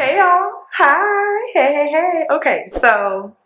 Hey y'all. Hi. Hey. Okay, so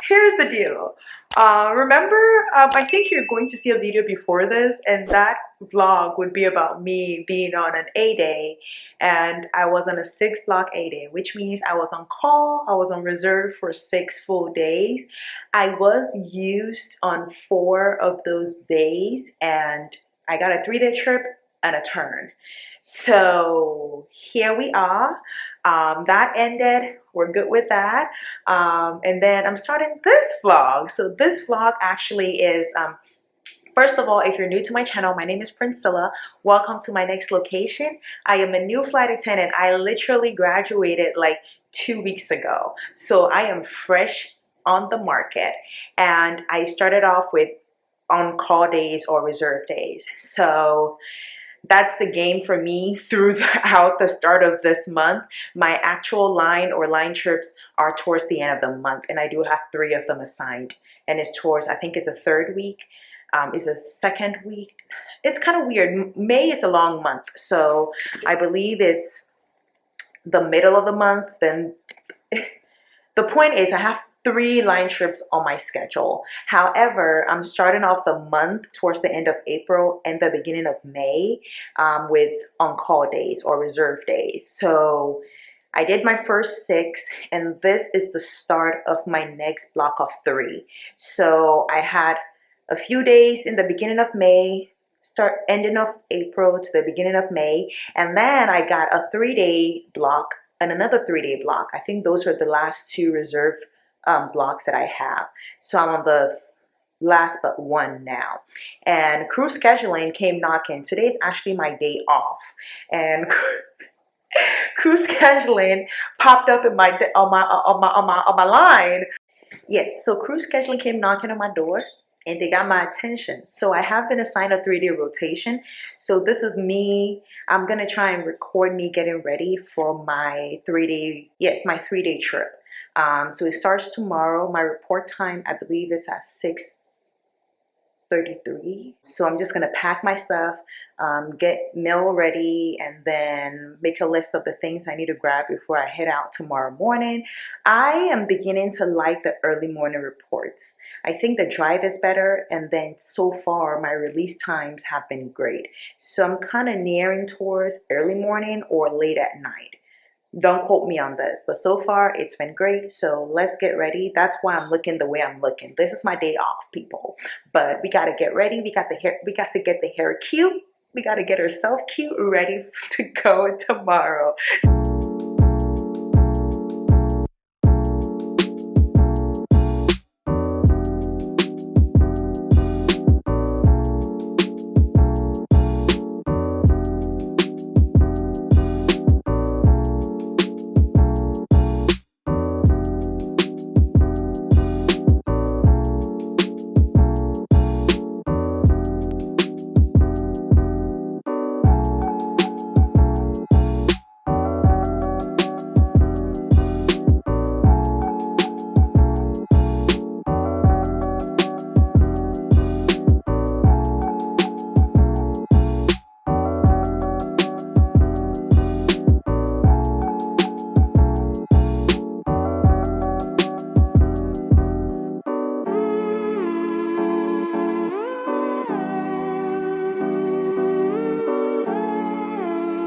here's the deal. Remember, I think you're going to see a video before this, and that vlog would be about me being on an A-day, and I was on a 6-block A-day, which means I was on call, I was on reserve for 6 full days. I was used on 4 of those days, and I got a 3-day trip and a turn. So here we are. That ended. We're good with that. And then I'm starting this vlog. So this vlog actually is, first of all, if you're new to my channel, my name is Priscilla. Welcome to my next location. I am a new flight attendant. I literally graduated like 2 weeks ago. So I am fresh on the market. And I started off with on-call days or reserve days. So that's the game for me throughout the start of this month. My actual line or line trips are towards the end of the month, and I do have 3 of them assigned, and it's towards, I think it's the 3rd week, is the 2nd week. It's kind of weird. May is a long month, so I believe it's the middle of the month. Then the point is I have 3 line trips on my schedule. However, I'm starting off the month towards the end of April and the beginning of May with on-call days or reserve days. So I did my first 6, and this is the start of my next block of 3. So I had a few days in the beginning of May, ending of April to the beginning of May, and then I got a 3-day block and another 3-day block. I think those are the last 2 reserve blocks that I have. So I'm on the last but one now. And crew scheduling came knocking. Today's actually my day off. And crew scheduling popped up in on my line. Yes, so crew scheduling came knocking on my door, and they got my attention. So I have been assigned a 3-day rotation. So this is me. I'm gonna try and record me getting ready for my 3-day trip. So it starts tomorrow. My report time, I believe, is at 6:33. So I'm just gonna pack my stuff, get meal ready, and then make a list of the things I need to grab before I head out tomorrow morning. I am beginning to like the early morning reports. I think the drive is better, and then so far my release times have been great. So I'm kind of nearing towards early morning or late at night. Don't quote me on this, but so far it's been great. So let's get ready. That's why I'm looking the way I'm looking. This is my day off, people. But we got to get ready. We got to get the hair cute. We got to get ourselves cute, ready to go tomorrow.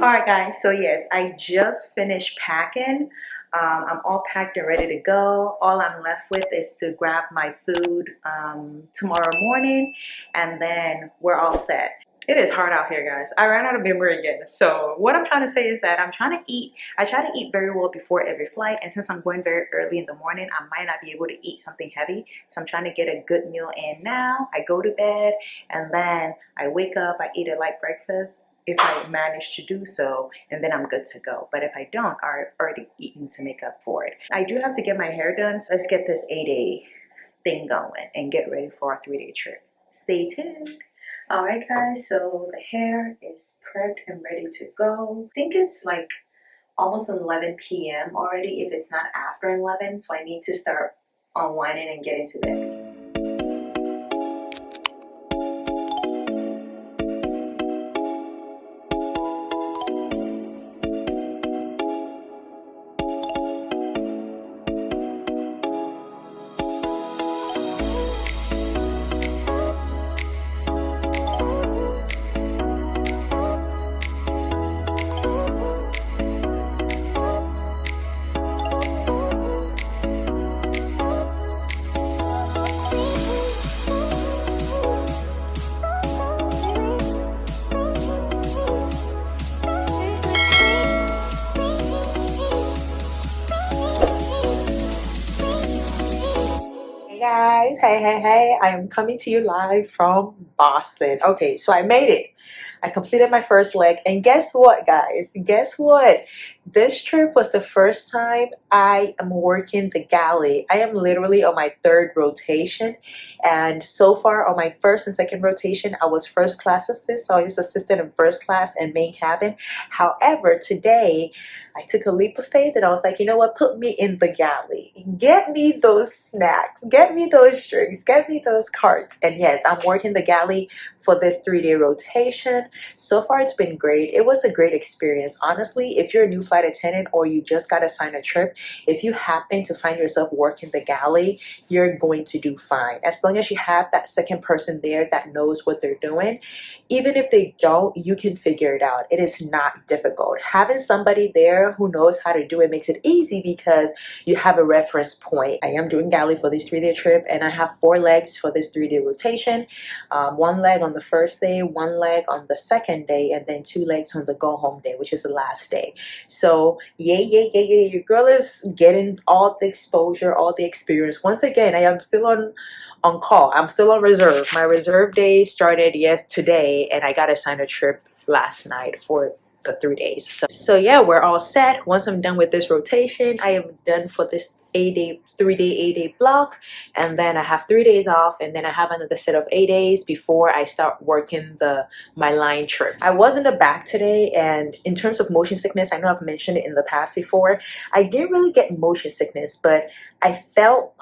Alright guys, so yes, I just finished packing. I'm all packed and ready to go. All I'm left with is to grab my food tomorrow morning, and then we're all set. It is hard out here, guys. I ran out of memory again. So what I'm trying to say is that I try to eat very well before every flight, and since I'm going very early in the morning, I might not be able to eat something heavy. So I'm trying to get a good meal in now. I go to bed, and then I wake up, I eat a light breakfast, if I manage to do so, and then I'm good to go. But if I don't, I've already eaten to make up for it. I do have to get my hair done, so let's get this 8-day thing going and get ready for our 3-day trip. Stay tuned. Alright guys, so the hair is prepped and ready to go. I think it's like almost 11 p.m. already, if it's not after 11, so I need to start unwinding and getting to bed. Hey, I am coming to you live from Boston. Okay, so I made it. I completed my first leg, and guess what, guys? Guess what? This trip was the first time I am working the galley. I am literally on my third rotation, and so far on my first and second rotation, I was first class assist. So I was assistant in first class and main cabin. However, today I took a leap of faith and I was like, you know what? Put me in the galley. Get me those snacks. Get me those drinks. Get me those carts. And yes, I'm working the galley for this 3-day rotation. So far, it's been great. It was a great experience. Honestly, if you're a new flight attendant or you just got assigned a trip, if you happen to find yourself working the galley, you're going to do fine. As long as you have that second person there that knows what they're doing, even if they don't, you can figure it out. It is not difficult. Having somebody there who knows how to do it makes it easy because you have a reference point. I am doing galley for this 3-day trip, and I have 4 legs for this 3-day rotation. 1 leg on the first day, 1 leg on the second day, and then 2 legs on the go home day, which is the last day. So yay, your girl is getting all the exposure, all the experience. Once again, I am still on call. I'm still on reserve. My reserve day started today, and I got assigned a trip last night for the 3 days. So yeah, we're all set. Once I'm done with this rotation, I am done for this 3-day 8-day block, and then I have 3 days off, and then I have another set of 8 days before I start working my line trips. I was in the back today, and in terms of motion sickness, I know I've mentioned it in the past before. I didn't really get motion sickness, but I felt,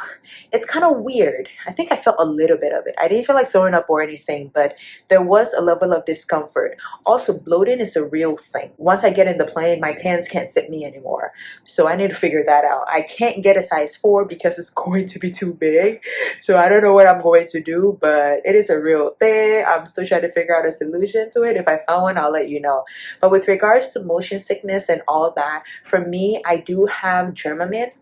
it's kind of weird. I think I felt a little bit of it. I didn't feel like throwing up or anything, but there was a level of discomfort. Also, bloating is a real thing. Once I get in the plane, my pants can't fit me anymore. So I need to figure that out. I can't get a size 4 because it's going to be too big. So I don't know what I'm going to do, but it is a real thing. I'm still trying to figure out a solution to it. If I found one, I'll let you know. But with regards to motion sickness and all that, for me, I do have Dramamine.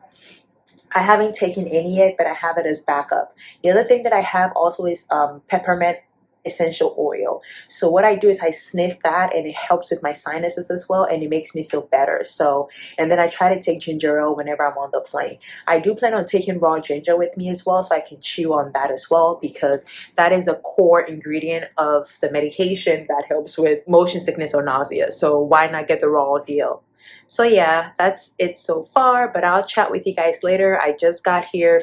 I haven't taken any yet, but I have it as backup. The other thing that I have also is peppermint essential oil. So what I do is I sniff that, and it helps with my sinuses as well, and it makes me feel better. So, and then I try to take ginger ale whenever I'm on the plane. I do plan on taking raw ginger with me as well, so I can chew on that as well, because that is a core ingredient of the medication that helps with motion sickness or nausea. So why not get the raw deal? So yeah, that's it so far, but I'll chat with you guys later. I just got here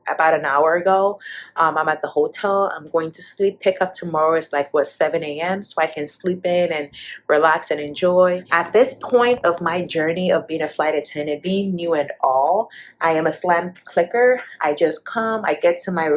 about an hour ago. I'm at the hotel. I'm going to sleep. Pick up tomorrow is like 7 a.m. so I can sleep in and relax and enjoy. At this point of my journey of being a flight attendant, being new and all, I am a slam clicker. I just come, I get to my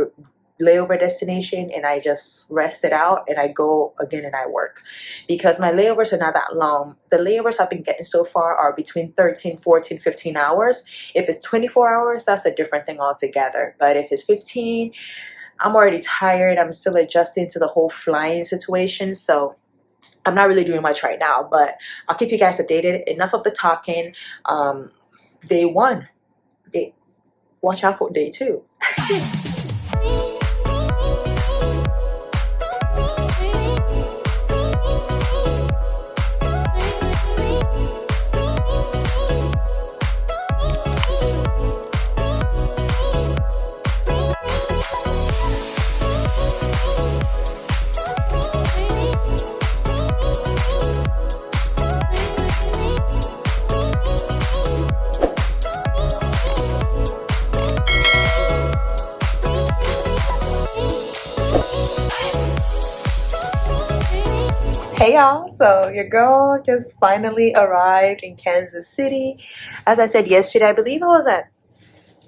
layover destination, and I just rest it out, and I go again and I work, because my layovers are not that long. The layovers I've been getting so far are between 13, 14, 15 hours. If it's 24 hours, that's a different thing altogether. But if it's 15, I'm already tired. I'm still adjusting to the whole flying situation. So I'm not really doing much right now, but I'll keep you guys updated. Enough of the talking. Day 1. Watch out for day 2. Hey y'all, so your girl just finally arrived in Kansas City. As I said yesterday, I believe I was at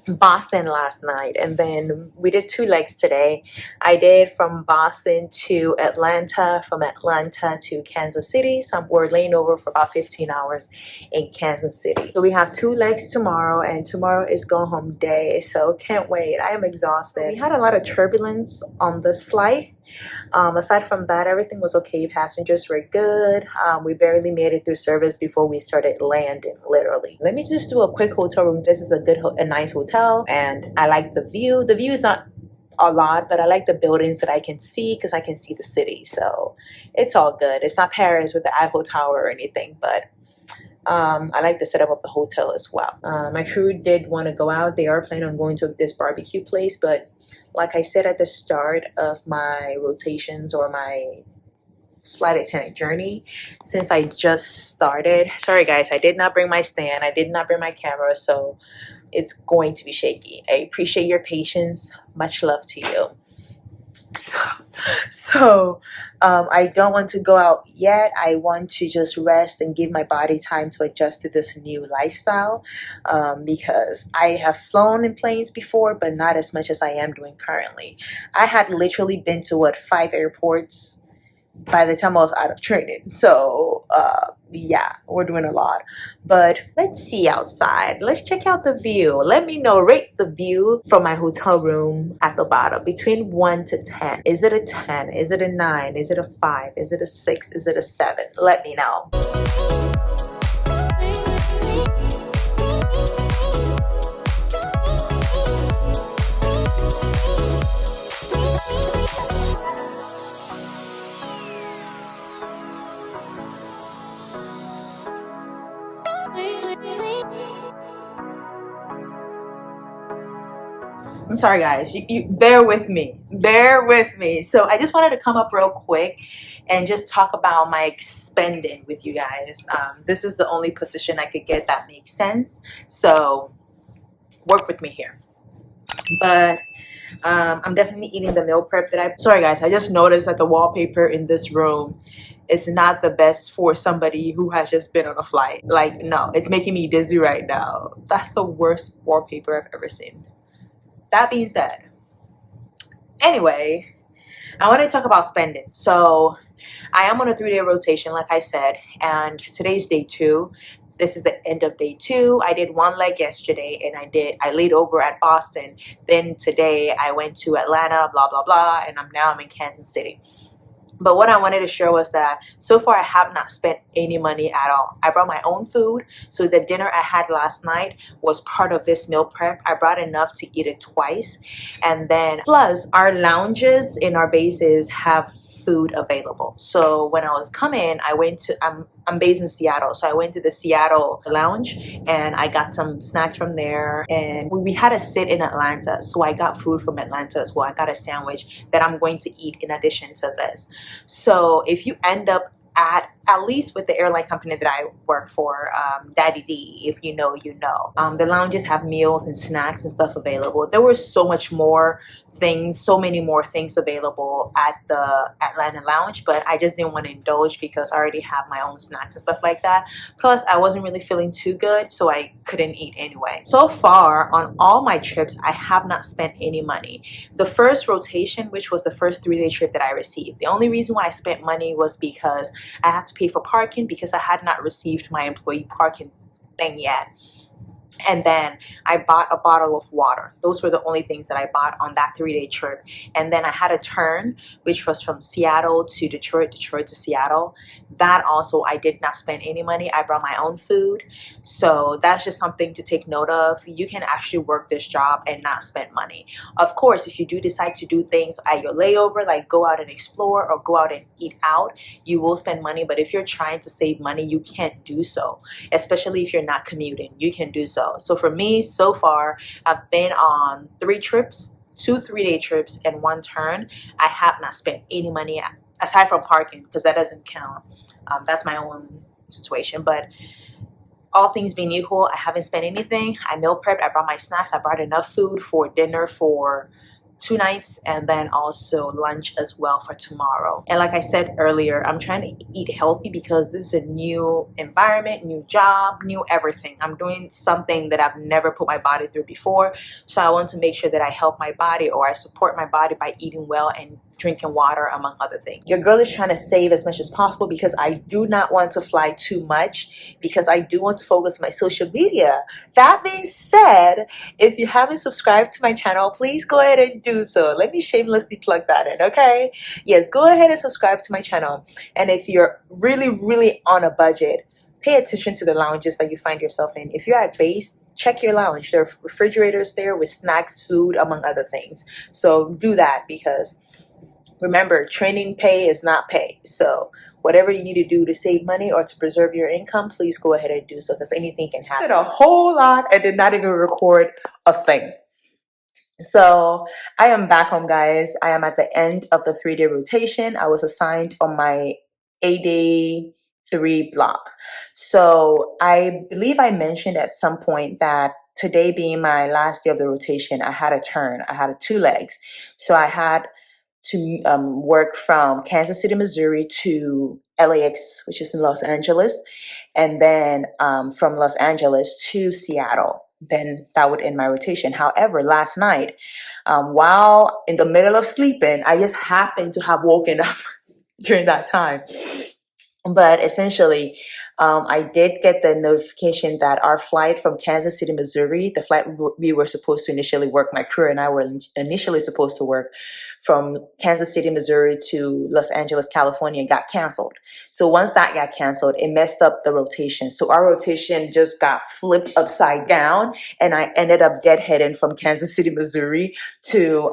Boston last night, and then we did 2 legs today. I did from Boston to Atlanta, from Atlanta to Kansas City. So we're laying over for about 15 hours in Kansas City. So we have 2 legs tomorrow, and tomorrow is go home day. So can't wait. I am exhausted. We had a lot of turbulence on this flight. Aside from that, everything was okay. Passengers were good. We barely made it through service before we started landing, literally. Let me just do a quick hotel room. This is a nice hotel, and I like the view. The view is not a lot, but I like the buildings that I can see because I can see the city. So it's all good. It's not Paris with the Eiffel Tower or anything, but I like the setup of the hotel as well. My crew did want to go out. They are planning on going to this barbecue place, but like I said at the start of my rotations or my flight attendant journey, since I just started, sorry guys, I did not bring my stand, I did not bring my camera, so it's going to be shaky. I appreciate your patience. Much love to you. So I don't want to go out yet. I want to just rest and give my body time to adjust to this new lifestyle, because I have flown in planes before, but not as much as I am doing currently. I had literally been to 5 airports by the time I was out of training. So yeah, we're doing a lot. But let's see outside. Let's check out the view. Let me know, rate the view from my hotel room at the bottom between 1 to 10. Is it a 10? Is it a 9? Is it a 5? Is it a 6? Is it a 7? Let me know. I'm sorry guys, you bear with me, so I just wanted to come up real quick and just talk about my spending with you guys. This is the only position I could get that makes sense, so work with me here. But I'm definitely eating the meal prep that sorry guys, I just noticed that the wallpaper in this room is not the best for somebody who has just been on a flight. Like, no, it's making me dizzy right now. That's the worst wallpaper I've ever seen. That being said, anyway, I want to talk about spending. So I am on a 3-day rotation, like I said, and today's day 2. This is the end of day 2. I did 1 leg yesterday, and I laid over at Boston. Then today I went to Atlanta, blah blah blah, and I'm in Kansas City. But what I wanted to share was that so far I have not spent any money at all. I brought my own food. So the dinner I had last night was part of this meal prep. I brought enough to eat it twice. And then plus our lounges in our bases have food available. So when I was coming, I went to, I'm based in Seattle, so I went to the Seattle lounge and I got some snacks from there, and we had to sit in Atlanta, so I got food from Atlanta as well. I got a sandwich that I'm going to eat in addition to this. So if you end up at least with the airline company that I work for, Daddy D, if you know, you know. The lounges have meals and snacks and stuff available. There was so much more things, so many more things available at the Atlanta lounge, but I just didn't want to indulge because I already have my own snacks and stuff like that. Plus I wasn't really feeling too good, so I couldn't eat anyway. So far on all my trips, I have not spent any money. The first rotation, which was the first 3-day trip that I received, the only reason why I spent money was because I had to pay for parking because I had not received my employee parking thing yet. And then I bought a bottle of water. Those were the only things that I bought on that 3-day trip. And then I had a turn, which was from Seattle to Detroit, Detroit to Seattle. That also, I did not spend any money. I brought my own food. So that's just something to take note of. You can actually work this job and not spend money. Of course, if you do decide to do things at your layover, like go out and explore or go out and eat out, you will spend money. But if you're trying to save money, you can't do so, especially if you're not commuting. You can do so. So for me, so far, I've been on 3 trips, 2 3-day trips, and 1 turn. I have not spent any money aside from parking because that doesn't count. That's my own situation. But all things being equal, I haven't spent anything. I meal prepped. I brought my snacks. I brought enough food for dinner for 2 nights, and then also lunch as well for tomorrow. And like I said earlier, I'm trying to eat healthy because this is a new environment, new job, new everything. I'm doing something that I've never put my body through before, so I want to make sure that I help my body, or I support my body by eating well and drinking water, among other things. Your girl is trying to save as much as possible because I do not want to fly too much, because I do want to focus my social media. That being said, if you haven't subscribed to my channel, please go ahead and do so. Let me shamelessly plug that in, okay? Yes, go ahead and subscribe to my channel. And if you're really on a budget, pay attention to the lounges that you find yourself in. If you're at base, check your lounge. There are refrigerators there with snacks, food, among other things. So do that, because remember, training pay is not pay. So whatever you need to do to save money or to preserve your income, please go ahead and do so, because anything can happen. A whole lot and did not even record a thing. So I am back home, guys. I am at the end of the 3-day rotation. I was assigned on my 8-day 3 block. So I believe I mentioned at some point that today being my last day of the rotation, I had a turn. I had 2 legs. So I had to work from Kansas City, Missouri to LAX, which is in Los Angeles, and then from Los Angeles to Seattle. Then that would end my rotation. However, last night, while in the middle of sleeping, I just happened to have woken up during that time. But essentially, I did get the notification that our flight from Kansas City, Missouri, the flight we were supposed to initially work, my crew and I were initially supposed to work from Kansas City, Missouri to Los Angeles, California, got canceled. So once that got canceled, it messed up the rotation. So our rotation just got flipped upside down, and I ended up deadheading from Kansas City, Missouri to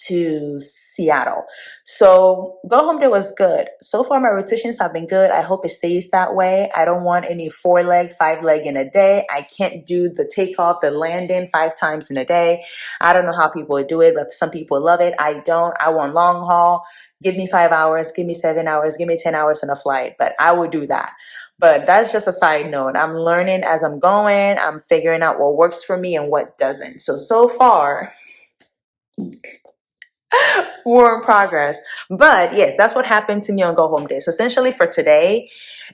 to Seattle. So go home day was good. So far my rotations have been good. I hope it stays that way. I don't want any 4-leg, 5-leg in a day. I can't do the takeoff, the landing 5 times in a day. I don't know how people do it, but some people love it. I don't. I want long haul. Give me 5 hours, give me 7 hours, give me 10 hours on a flight, but I would do that. But that's just a side note. I'm learning as I'm going. I'm figuring out what works for me and what doesn't. So far, we're in progress. But yes, that's what happened to me on go home day. So essentially for today,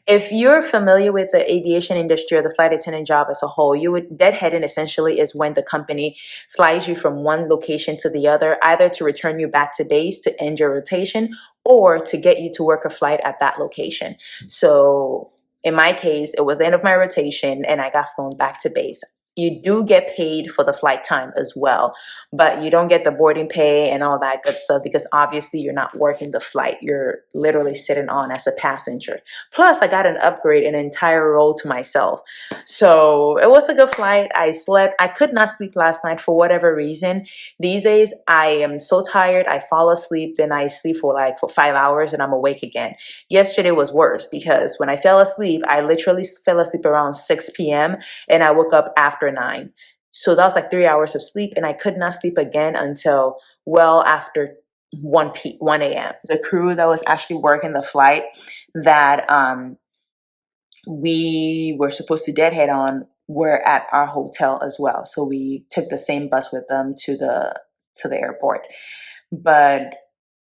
if you're familiar with the aviation industry or the flight attendant job as a whole, deadheading essentially is when the company flies you from one location to the other, either to return you back to base to end your rotation or to get you to work a flight at that location. So in my case, it was the end of my rotation and I got flown back to base. You do get paid for the flight time as well, but you don't get the boarding pay and all that good stuff because obviously you're not working the flight. You're literally sitting on as a passenger. Plus, I got an upgrade, an entire row to myself. So it was a good flight. I slept. I could not sleep last night for whatever reason. These days, I am so tired. I fall asleep, then I sleep for 5 hours and I'm awake again. Yesterday was worse because when I fell asleep, I literally fell asleep around 6 p.m. and I woke up after 9. So that was 3 hours of sleep, and I could not sleep again until well after 1 a.m. The crew that was actually working the flight that we were supposed to deadhead on were at our hotel as well. So we took the same bus with them to the airport. But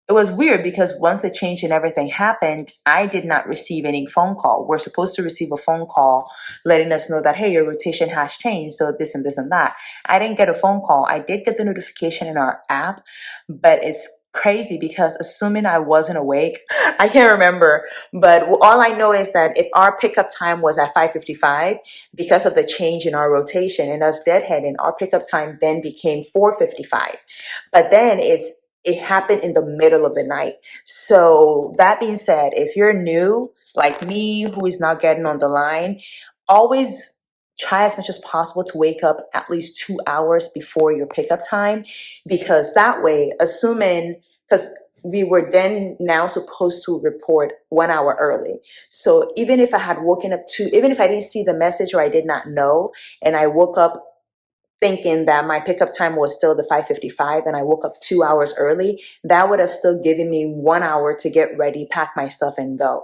it was weird because once the change and everything happened, I did not receive any phone call. We're supposed to receive a phone call letting us know that, hey, your rotation has changed, so this and this and that. I didn't get a phone call. I did get the notification in our app, but it's crazy because assuming I wasn't awake, I can't remember, but all I know is that if our pickup time was at 5:55, because of the change in our rotation and us deadheading, our pickup time then became 4:55. But then if it happened in the middle of the night. So that being said, if you're new, like me, who is not getting on the line, always try as much as possible to wake up at least 2 hours before your pickup time, because that way, because we were then now supposed to report 1 hour early. So even if I had woken up even if I didn't see the message or I did not know, and I woke up thinking that my pickup time was still the 5:55 and I woke up 2 hours early, that would have still given me 1 hour to get ready, pack my stuff and go.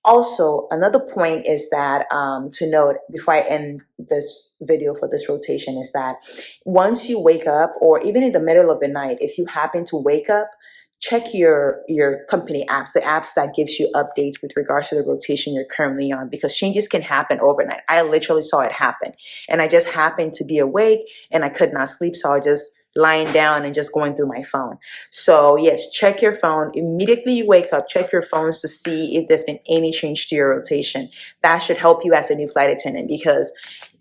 Also, another point is that to note before I end this video for this rotation is that once you wake up, or even in the middle of the night, if you happen to wake up, check your company apps, the apps that gives you updates with regards to the rotation you're currently on, because changes can happen overnight. I literally saw it happen, and I just happened to be awake and I could not sleep, so I was just lying down and just going through my phone. So yes, check your phone immediately you wake up. Check your phones to see if there's been any change to your rotation. That should help you as a new flight attendant, because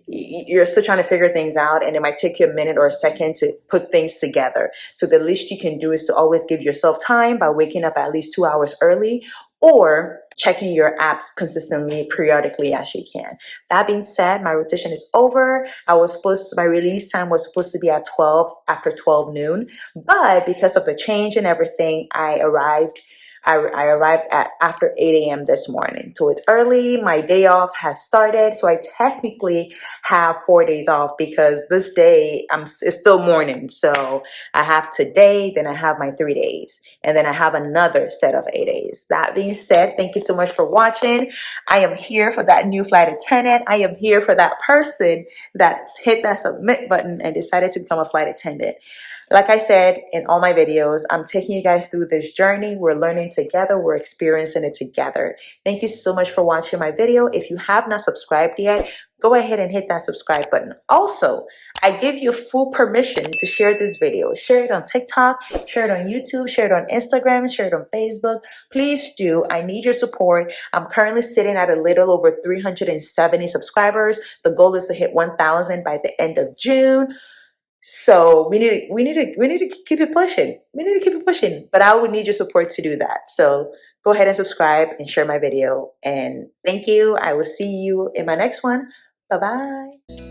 you're still trying to figure things out and it might take you a minute or a second to put things together. So the least you can do is to always give yourself time by waking up at least 2 hours early, or checking your apps consistently, periodically as you can. That being said, my rotation is over. My release time was supposed to be at 12, after 12 noon, but because of the change and everything, I arrived at after 8 a.m. this morning. So it's early. My day off has started. So I technically have 4 days off because this day it's still morning. So I have today, then I have my 3 days, and then I have another set of 8 days. That being said, thank you so much for watching. I am here for that new flight attendant. I am here for that person that hit that submit button and decided to become a flight attendant. Like I said in all my videos, I'm taking you guys through this journey. We're learning together. We're experiencing it together. Thank you so much for watching my video. If you have not subscribed yet, go ahead and hit that subscribe button. Also, I give you full permission to share this video. Share it on TikTok, share it on YouTube, share it on Instagram, share it on Facebook. Please do. I need your support. I'm currently sitting at a little over 370 subscribers. The goal is to hit 1,000 by the end of June. So we need to keep it pushing. We need to keep it pushing. But I would need your support to do that. So go ahead and subscribe and share my video. And thank you. I will see you in my next one. Bye-bye.